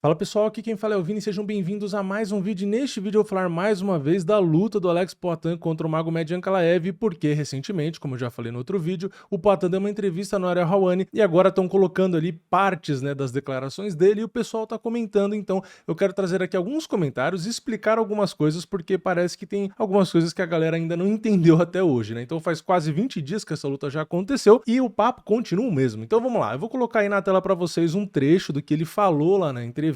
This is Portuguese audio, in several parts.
Fala pessoal, aqui quem fala é o Vini, sejam bem-vindos a mais um vídeo. Neste vídeo eu vou falar mais uma vez da luta do Alex Poatan contra o Magomed Ankalaev, porque recentemente, como eu já falei no outro vídeo, o Poatan deu uma entrevista no Ariel Helwani e agora estão colocando ali partes, das declarações dele e o pessoal tá comentando, então eu quero trazer aqui alguns comentários e explicar algumas coisas, porque parece que tem algumas coisas que a galera ainda não entendeu até hoje, né? Então faz quase 20 dias que essa luta já aconteceu e o papo continua o mesmo. Então vamos lá, eu vou colocar aí na tela para vocês um trecho do que ele falou lá na entrevista,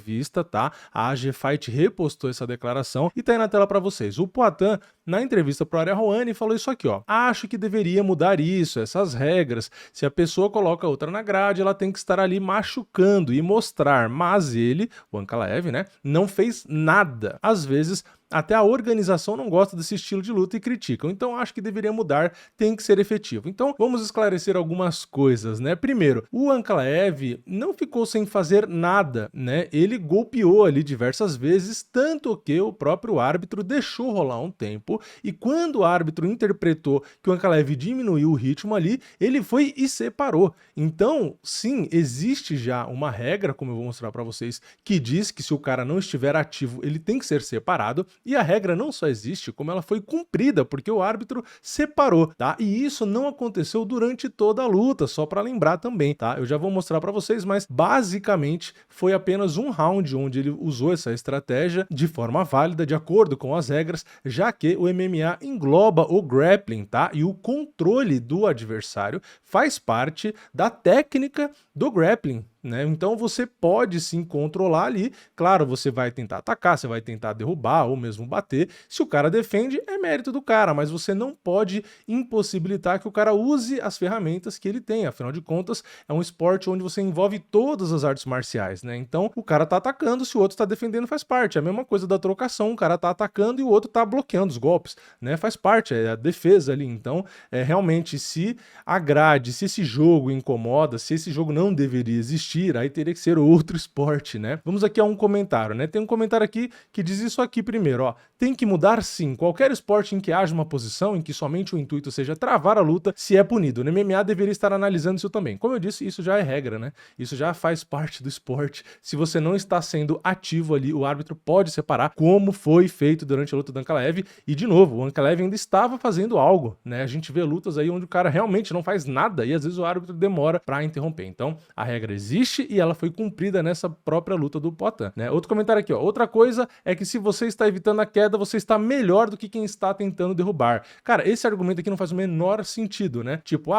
tá? A AG Fight repostou essa declaração e tá aí na tela para vocês. O Poatan, na entrevista pro Ariel Helwani, falou isso aqui, ó: acho que deveria mudar isso, essas regras. Se a pessoa coloca outra na grade, ela tem que estar ali machucando e mostrar, mas ele, o Ankalaev, né, não fez nada. Às vezes até a organização não gosta desse estilo de luta e criticam. Então acho que deveria mudar, tem que ser efetivo. Então vamos esclarecer algumas coisas, né? Primeiro, o Ankalaev não ficou sem fazer nada, né? Ele golpeou ali diversas vezes, tanto que o próprio árbitro deixou rolar um tempo e quando o árbitro interpretou que o Ankalaev diminuiu o ritmo ali, ele foi e separou. Então, sim, existe já uma regra, como eu vou mostrar para vocês, que diz que se o cara não estiver ativo, ele tem que ser separado. E a regra não só existe, como ela foi cumprida, porque o árbitro separou, tá? E isso não aconteceu durante toda a luta, só para lembrar também, tá? Eu já vou mostrar para vocês, mas basicamente foi apenas um round onde ele usou essa estratégia de forma válida, de acordo com as regras, já que o MMA engloba o grappling, tá? E o controle do adversário faz parte da técnica do grappling, né? Então você pode sim controlar ali, claro, você vai tentar atacar, você vai tentar derrubar ou mesmo bater. Se o cara defende, é mérito do cara, mas você não pode impossibilitar que o cara use as ferramentas que ele tem. Afinal de contas, é um esporte onde você envolve todas as artes marciais, né? Então o cara tá atacando, se o outro tá defendendo, faz parte. É a mesma coisa da trocação, o cara tá atacando e o outro tá bloqueando os golpes, né? Faz parte, é a defesa ali. Então, realmente, se a grade, se esse jogo incomoda, se esse jogo não deveria existir, aí teria que ser outro esporte, né? Vamos aqui a um comentário, né? Tem um comentário aqui que diz isso aqui primeiro, ó: tem que mudar sim, qualquer esporte em que haja uma posição em que somente o intuito seja travar a luta, se é punido. No MMA deveria estar analisando isso também. Como eu disse, isso já é regra, né? Isso já faz parte do esporte. Se você não está sendo ativo ali, o árbitro pode separar, como foi feito durante a luta do Ankalaev. E de novo, o Ankalaev ainda estava fazendo algo, né? A gente vê lutas aí onde o cara realmente não faz nada e às vezes o árbitro demora para interromper. Então, a regra existe e ela foi cumprida nessa própria luta do Poatan, né? Outro comentário aqui, ó: outra coisa é que se você está evitando a queda, você está melhor do que quem está tentando derrubar. Cara, esse argumento aqui não faz o menor sentido, né? Tipo,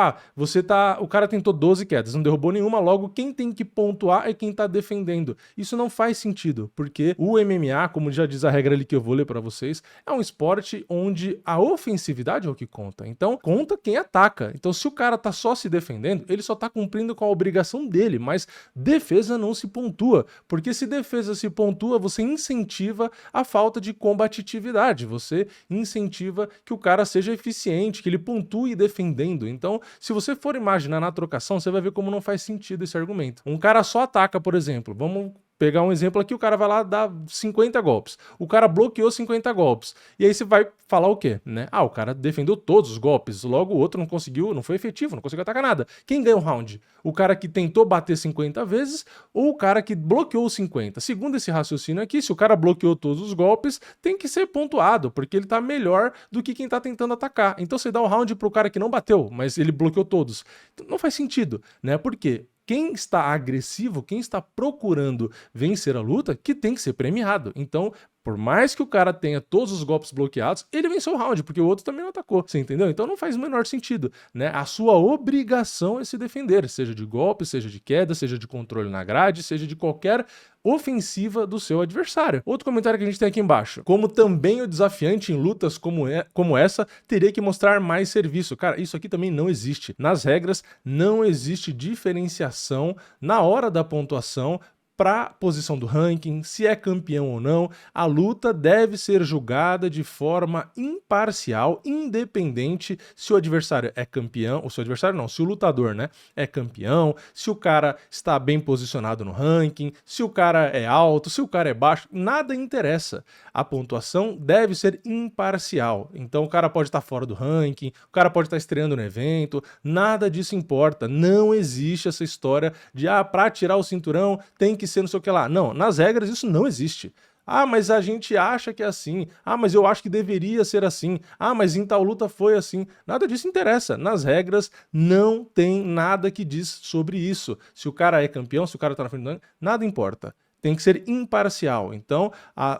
o cara tentou 12 quedas, não derrubou nenhuma, logo quem tem que pontuar é quem tá defendendo. Isso não faz sentido, porque o MMA, como já diz a regra ali que eu vou ler para vocês, é um esporte onde a ofensividade é o que conta. Então, conta quem ataca. Então, se o cara tá só se defendendo, ele só tá cumprindo com a obrigação dele, mas defesa não se pontua, porque se defesa se pontua, você incentiva a falta de combatividade, você incentiva que o cara seja eficiente, que ele pontue defendendo. Então, se você for imaginar na trocação, você vai ver como não faz sentido esse argumento. Um cara só ataca, por exemplo, vamos pegar um exemplo aqui, o cara vai lá dar 50 golpes. O cara bloqueou 50 golpes. E aí você vai falar o quê, né? O cara defendeu todos os golpes, logo o outro não conseguiu, não foi efetivo, não conseguiu atacar nada. Quem ganha o round? O cara que tentou bater 50 vezes ou o cara que bloqueou 50? Segundo esse raciocínio aqui, se o cara bloqueou todos os golpes, tem que ser pontuado, porque ele tá melhor do que quem tá tentando atacar. Então você dá o round pro cara que não bateu, mas ele bloqueou todos. Não faz sentido, né? Por quê? Quem está agressivo, quem está procurando vencer a luta, que tem que ser premiado. Então, por mais que o cara tenha todos os golpes bloqueados, ele venceu o round, porque o outro também não atacou, você entendeu? Então não faz o menor sentido, né? A sua obrigação é se defender, seja de golpe, seja de queda, seja de controle na grade, seja de qualquer ofensiva do seu adversário. Outro comentário que a gente tem aqui embaixo: como também o desafiante em lutas como essa teria que mostrar mais serviço. Cara, isso aqui também não existe. Nas regras, não existe diferenciação na hora da pontuação para posição do ranking, se é campeão ou não. A luta deve ser julgada de forma imparcial, independente se o adversário é campeão, ou se o adversário não, se o lutador, né, é campeão, se o cara está bem posicionado no ranking, se o cara é alto, se o cara é baixo, nada interessa. A pontuação deve ser imparcial. Então o cara pode estar fora do ranking, o cara pode estar estreando no evento, nada disso importa. Não existe essa história de para tirar o cinturão tem que que ser não sei o que lá. Não, nas regras isso não existe. Ah, mas a gente acha que é assim. Ah, mas eu acho que deveria ser assim. Ah, mas em tal luta foi assim. Nada disso interessa. Nas regras não tem nada que diz sobre isso. Se o cara é campeão, se o cara tá na frente do ranking, nada importa. Tem que ser imparcial. Então,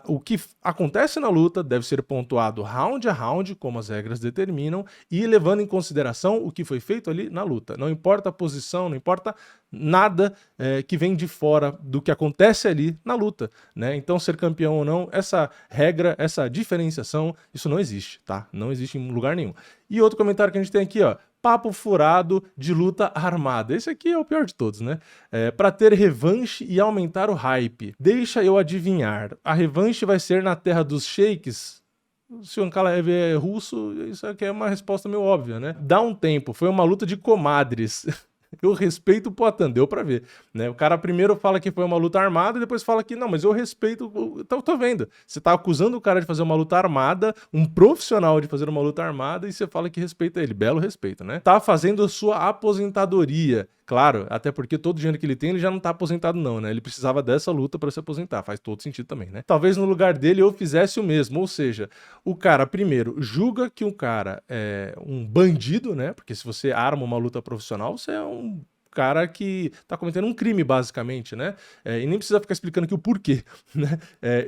o que acontece na luta deve ser pontuado round a round, como as regras determinam, e levando em consideração o que foi feito ali na luta. Não importa a posição, não importa nada que vem de fora do que acontece ali na luta, né? Então, ser campeão ou não, essa regra, essa diferenciação, isso não existe, tá? Não existe em lugar nenhum. E outro comentário que a gente tem aqui, ó. Papo furado de luta armada. Esse aqui é o pior de todos, né? Para ter revanche e aumentar o hype. Deixa eu adivinhar. A revanche vai ser na terra dos sheiks? Se o Ankalaev é russo, isso aqui é uma resposta meio óbvia, né? Dá um tempo. Foi uma luta de comadres. Eu respeito o Poatan, deu pra ver, né? O cara primeiro fala que foi uma luta armada e depois fala que não, mas eu respeito, então tô vendo. Você tá acusando o cara de fazer uma luta armada, um profissional de fazer uma luta armada e você fala que respeita ele, belo respeito, né? Tá fazendo a sua aposentadoria. Claro, até porque todo o dinheiro que ele tem, ele já não tá aposentado não, né? Ele precisava dessa luta para se aposentar, faz todo sentido também, né? Talvez no lugar dele eu fizesse o mesmo, ou seja, o cara primeiro julga que um cara é um bandido, né? Porque se você arma uma luta profissional, você é um cara que tá cometendo um crime, basicamente, né? E nem precisa ficar explicando aqui o porquê, né?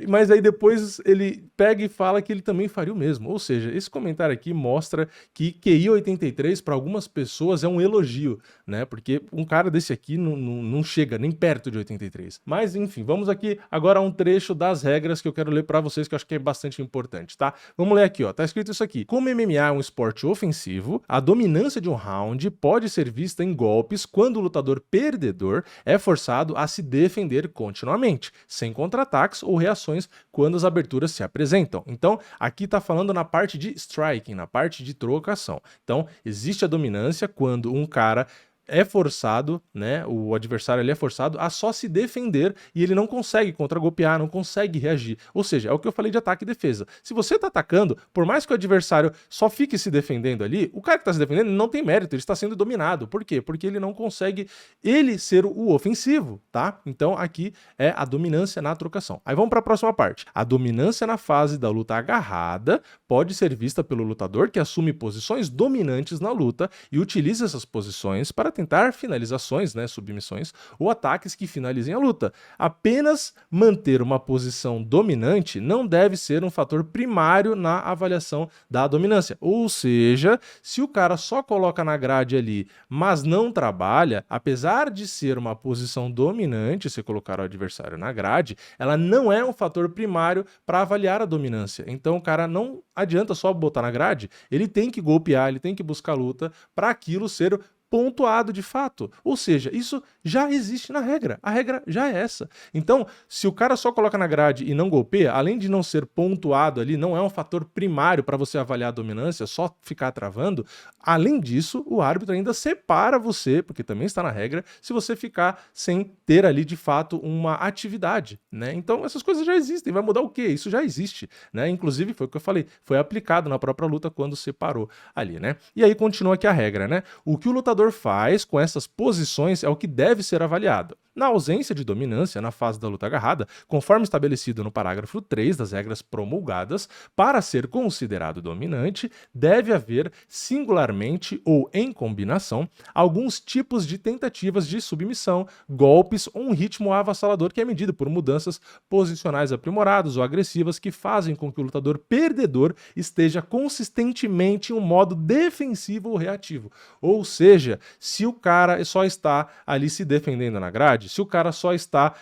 Mas aí depois ele pega e fala que ele também faria o mesmo. Ou seja, esse comentário aqui mostra que QI 83 para algumas pessoas é um elogio, né? Porque um cara desse aqui não chega nem perto de 83. Mas enfim, vamos aqui agora a um trecho das regras que eu quero ler para vocês, que eu acho que é bastante importante, tá? Vamos ler aqui, ó. Tá escrito isso aqui. Como MMA é um esporte ofensivo, a dominância de um round pode ser vista em golpes quando o lutador perdedor é forçado a se defender continuamente, sem contra-ataques ou reações quando as aberturas se apresentam. Então, aqui tá falando na parte de striking, na parte de trocação. Então, existe a dominância quando um cara é forçado, né, o adversário ele é forçado a só se defender e ele não consegue contra-golpear, não consegue reagir. Ou seja, é o que eu falei de ataque e defesa. Se você tá atacando, por mais que o adversário só fique se defendendo ali, o cara que tá se defendendo não tem mérito, ele está sendo dominado. Por quê? Porque ele não consegue ele ser o ofensivo, tá? Então aqui é a dominância na trocação. Aí vamos para a próxima parte. A dominância na fase da luta agarrada pode ser vista pelo lutador que assume posições dominantes na luta e utiliza essas posições para tentar finalizações, né, submissões ou ataques que finalizem a luta. Apenas manter uma posição dominante não deve ser um fator primário na avaliação da dominância. Ou seja, se o cara só coloca na grade ali, mas não trabalha, apesar de ser uma posição dominante, se colocar o adversário na grade, ela não é um fator primário para avaliar a dominância. Então o cara não adianta só botar na grade, ele tem que golpear, ele tem que buscar luta para aquilo ser pontuado de fato. Ou seja, isso já existe na regra. A regra já é essa. Então, se o cara só coloca na grade e não golpeia, além de não ser pontuado ali, não é um fator primário para você avaliar a dominância, só ficar travando, além disso, o árbitro ainda separa você, porque também está na regra, se você ficar sem ter ali de fato uma atividade, né? Então, essas coisas já existem. Vai mudar o quê? Isso já existe, né? Inclusive, foi o que eu falei, foi aplicado na própria luta quando separou ali, né? E aí continua aqui a regra, né? O que o lutador faz com essas posições é o que deve ser avaliado. Na ausência de dominância na fase da luta agarrada, conforme estabelecido no parágrafo 3 das regras promulgadas, para ser considerado dominante, deve haver singularmente ou em combinação alguns tipos de tentativas de submissão, golpes ou um ritmo avassalador que é medido por mudanças posicionais aprimoradas ou agressivas que fazem com que o lutador perdedor esteja consistentemente em um modo defensivo ou reativo. Ou seja, se o cara só está ali se defendendo na grade, se o cara só está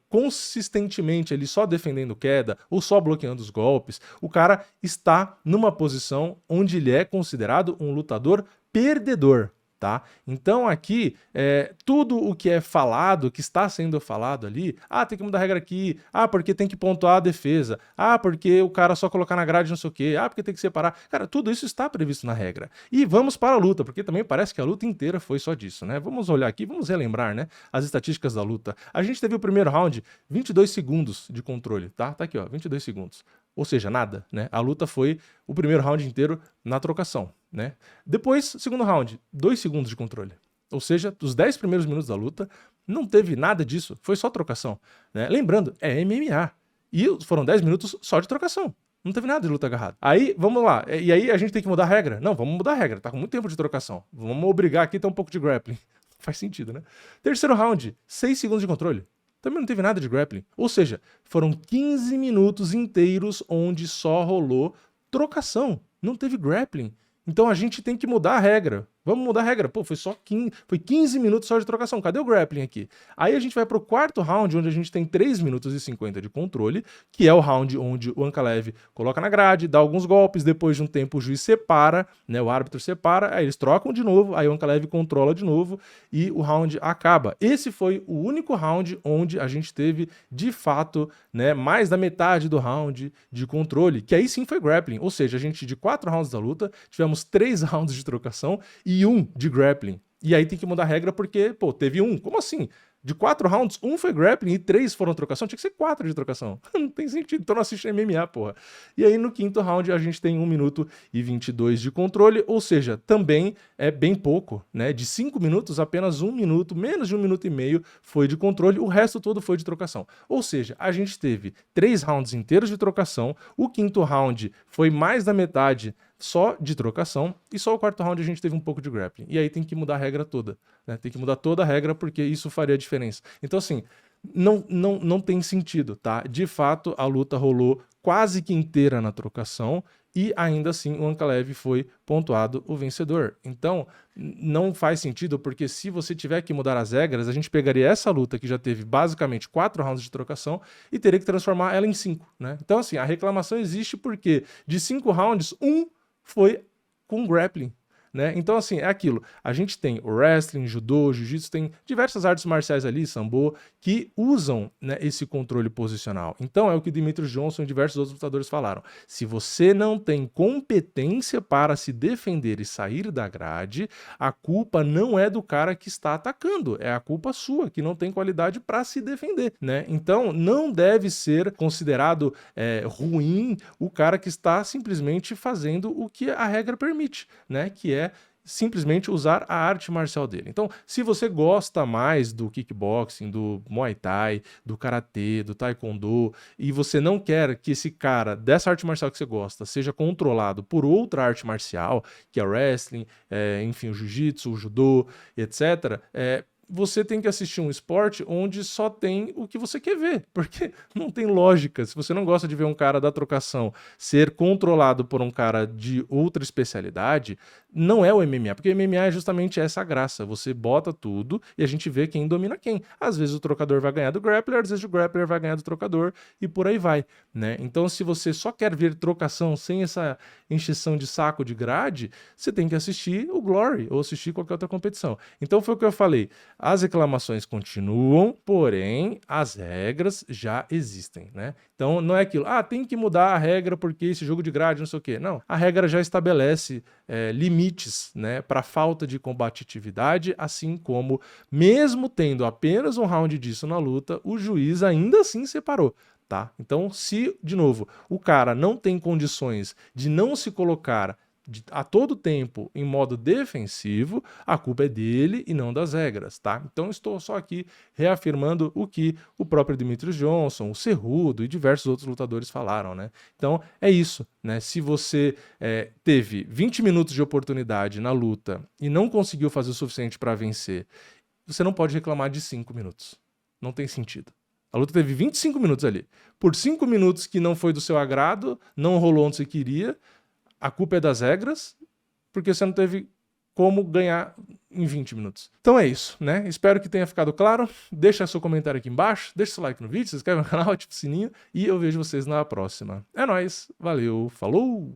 consistentemente ali só defendendo queda ou só bloqueando os golpes, o cara está numa posição onde ele é considerado um lutador perdedor. Tá? Então aqui, tudo o que é falado, que está sendo falado ali, tem que mudar a regra aqui, porque tem que pontuar a defesa, porque o cara só colocar na grade não sei o quê, porque tem que separar. Cara, tudo isso está previsto na regra. E vamos para a luta, porque também parece que a luta inteira foi só disso, né? Vamos olhar aqui, vamos relembrar, né, as estatísticas da luta. A gente teve o primeiro round, 22 segundos de controle, tá? Tá aqui, ó, 22 segundos. Ou seja, nada, né? A luta foi o primeiro round inteiro na trocação, né? Depois, segundo round, 2 segundos de controle. Ou seja, dos 10 primeiros minutos da luta, Não teve nada disso, foi só trocação, né? Lembrando, é MMA. E foram 10 minutos só de trocação. Não teve nada de luta agarrada. Aí, vamos lá. E aí a gente tem que mudar a regra? Não, vamos mudar a regra. Tá com muito tempo de trocação. Vamos obrigar aqui a ter um pouco de grappling. Faz sentido, né? Terceiro round, 6 segundos de controle. Também não teve nada de grappling. Ou seja, foram 15 minutos inteiros onde só rolou trocação. Não teve grappling. Então a gente tem que mudar a regra. Vamos mudar a regra. Pô, foi 15 minutos só de trocação. Cadê o grappling aqui? Aí a gente vai pro quarto round, onde a gente tem 3 minutos e 50 de controle, que é o round onde o Ankalaev coloca na grade, dá alguns golpes, depois de um tempo o juiz separa, né? O árbitro separa, aí eles trocam de novo, aí o Ankalaev controla de novo e o round acaba. Esse foi o único round onde a gente teve, de fato, né, mais da metade do round de controle, que aí sim foi grappling. Ou seja, a gente, de 4 rounds da luta, tivemos 3 rounds de trocação e 1 de grappling. E aí tem que mudar a regra porque, pô, teve 1. Como assim? De 4 rounds, 1 foi grappling e 3 foram trocação. Tinha que ser 4 de trocação. Não tem sentido. Então não assiste MMA, porra. E aí no quinto round a gente tem 1 minuto e 22 de controle. Ou seja, também é bem pouco, né? De 5 minutos, apenas 1 minuto, menos de 1 minuto e meio foi de controle. O resto todo foi de trocação. Ou seja, a gente teve 3 rounds inteiros de trocação. O quinto round foi mais da metade só de trocação, e só o quarto round a gente teve um pouco de grappling. E aí tem que mudar a regra toda, né? Tem que mudar toda a regra porque isso faria diferença. Então, assim, não tem sentido, tá? De fato, a luta rolou quase que inteira na trocação e ainda assim o Ankalaev foi pontuado o vencedor. Então, não faz sentido porque se você tiver que mudar as regras, a gente pegaria essa luta que já teve basicamente 4 rounds de trocação e teria que transformar ela em 5, né? Então, assim, a reclamação existe porque de 5 rounds, 1 foi com grappling, né? Então, assim, é aquilo. A gente tem o wrestling, judô, jiu-jitsu, tem diversas artes marciais ali, sambo, que usam, né, esse controle posicional. Então, é o que Demetrius Johnson e diversos outros lutadores falaram. Se você não tem competência para se defender e sair da grade, a culpa não é do cara que está atacando, é a culpa sua, que não tem qualidade para se defender, né? Então, não deve ser considerado ruim o cara que está simplesmente fazendo o que a regra permite, né? Que é simplesmente usar a arte marcial dele. Então, se você gosta mais do kickboxing, do Muay Thai, do Karatê, do Taekwondo, e você não quer que esse cara dessa arte marcial que você gosta seja controlado por outra arte marcial, que é o wrestling, enfim, o jiu-jitsu, o judô, etc., você tem que assistir um esporte onde só tem o que você quer ver, porque não tem lógica. Se você não gosta de ver um cara da trocação ser controlado por um cara de outra especialidade, não é o MMA, porque o MMA é justamente essa graça. Você bota tudo e a gente vê quem domina quem. Às vezes o trocador vai ganhar do grappler, às vezes o grappler vai ganhar do trocador e por aí vai, né? Então, se você só quer ver trocação sem essa encheção de saco de grade, você tem que assistir o Glory ou assistir qualquer outra competição. Então, foi o que eu falei. As reclamações continuam, porém as regras já existem, né? Então não é aquilo, tem que mudar a regra porque esse jogo de grade não sei o quê. Não, a regra já estabelece limites, né, para falta de combatividade, assim como, mesmo tendo apenas um round disso na luta, o juiz ainda assim separou. Tá? Então, se, de novo, o cara não tem condições de não se colocar a todo tempo em modo defensivo, a culpa é dele e não das regras, tá? Então estou só aqui reafirmando o que o próprio Demetrius Johnson, o Cerrudo e diversos outros lutadores falaram, né? Então é isso, né? Se você teve 20 minutos de oportunidade na luta e não conseguiu fazer o suficiente para vencer, você não pode reclamar de 5 minutos. Não tem sentido. A luta teve 25 minutos ali. Por 5 minutos que não foi do seu agrado, não rolou onde você queria, a culpa é das regras, porque você não teve como ganhar em 20 minutos. Então é isso, né? Espero que tenha ficado claro. Deixa seu comentário aqui embaixo, deixa seu like no vídeo, se inscreve no canal, ativa o sininho e eu vejo vocês na próxima. É nóis, valeu, falou!